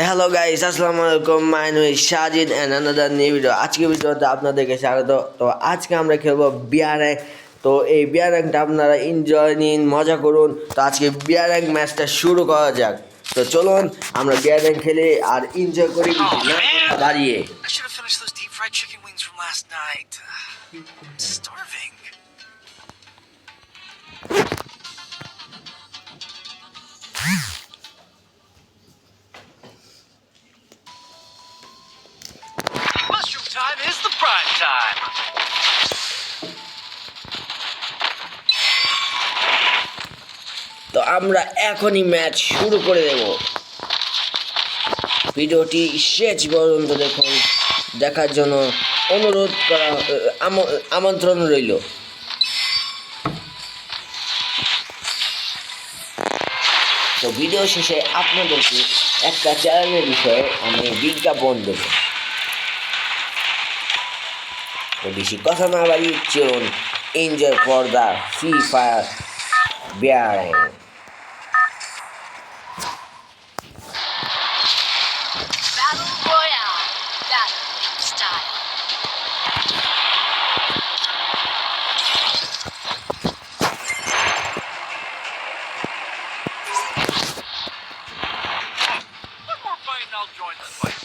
Hello guys, আসসালামু আলাইকুম। My name is Sajid and another new video. আজকে ভিডিওতে আপনাদেরকে স্বাগত। তো আজকে আমরা খেলবো বিয়ার র্যাঙ্ক। তো এই বিয়ার র্যাঙ্কটা আপনারা এনজয় নিন, মজা করুন। তো আজকে বিয়ার র্যাঙ্ক ম্যাচটা শুরু করা যাক। তো চলুন আমরা বিয়ার র্যাঙ্ক খেলে আর এনজয় করি দাঁড়িয়ে। I should have finished those deep fried chicken wings from last night. I'm starving. Mushroom time is the prime time. তো আমরা এখনই ম্যাচ শুরু করে দেব। ভিডিওটি শেষ পর্যন্ত দেখুন, দেখার জন্য অনুরোধ করা আমন্ত্রণ রইল। তো ভিডিও শেষে আপনাদেরকে একটা চ্যানেলের বিষয়ে আমি বিজ্ঞাপন দেব। তো বেশি কথা না বাড়ি, চলুন enjoy for the Free Fire beer. Battle Royale. Battle style. One more fight and I'll join the fight.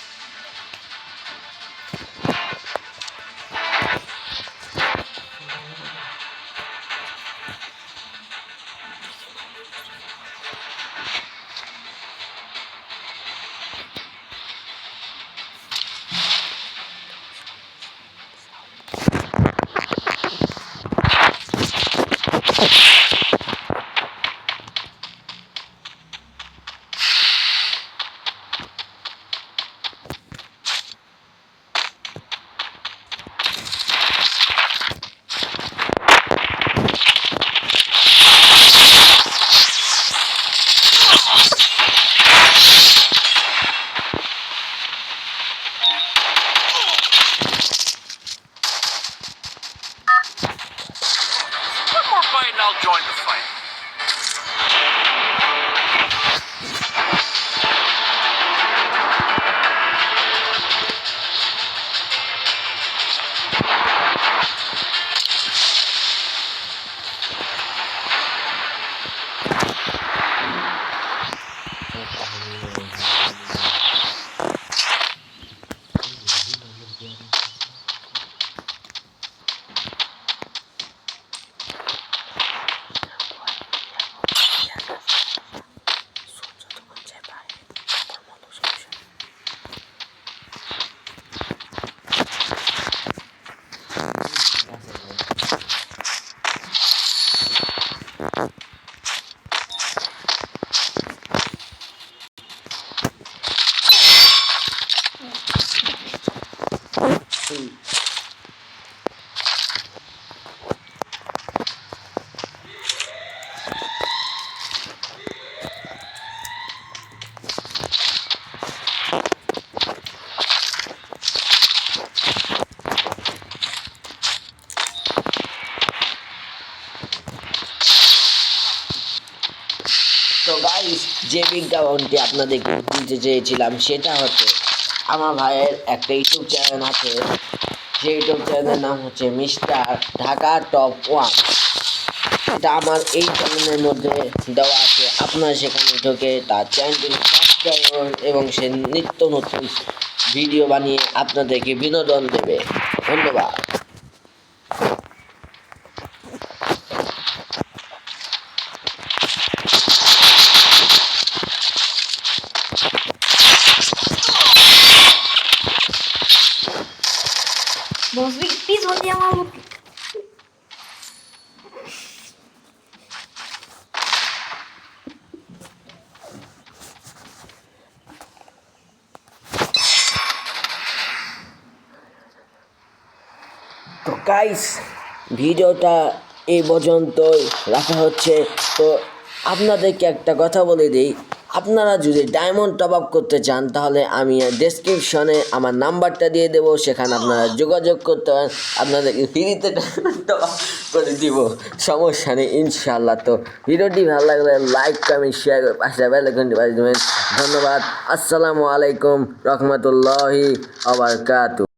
One more fight and I'll join the fight. তো গাইস, যে বিজ্ঞাপনটি আপনাদেরকে দিতে চেয়েছিলাম সেটা হচ্ছে আমার ভাইয়ের একটা ইউটিউব চ্যানেল আছে। সেই ইউটিউব চ্যানেলের নাম হচ্ছে মিস্টার ঢাকা টপ ওয়ান। এটা আমার এই চ্যানেলের মধ্যে দেওয়া আছে। আপনারা সেখানে ঢুকে তার চ্যানেলটি সাবস্ক্রাইব করুন এবং সে নিত্য নতুন ভিডিও বানিয়ে আপনাদেরকে বিনোদন দেবে। ধন্যবাদ। Vamos ver piso onde é maluco. তো গাইস, ভিডিওটা এই পর্যন্তই রাখা হচ্ছে। তো আপনাদেরকে একটা কথা বলে দিই, আপনারা যদি ডায়মন্ড টপ আপ করতে চান তাহলে আমি ডেসক্রিপশনে আমার নাম্বারটা দিয়ে দেবো, সেখানে আপনারা যোগাযোগ করতে পারেন, আপনাদেরকে ফ্রিতে ডায়মন্ড টপ আপ করে দিব, সমস্যা নেই ইনশাল্লাহ। তো ভিডিওটি ভালো লাগলে লাইক কমেন্ট শেয়ার করে পাশে বেল আইকনটি বাজিয়ে দেবেন। ধন্যবাদ। আসসালামু আলাইকুম রহমতুল্লাহি ওয়া বারাকাতুহু।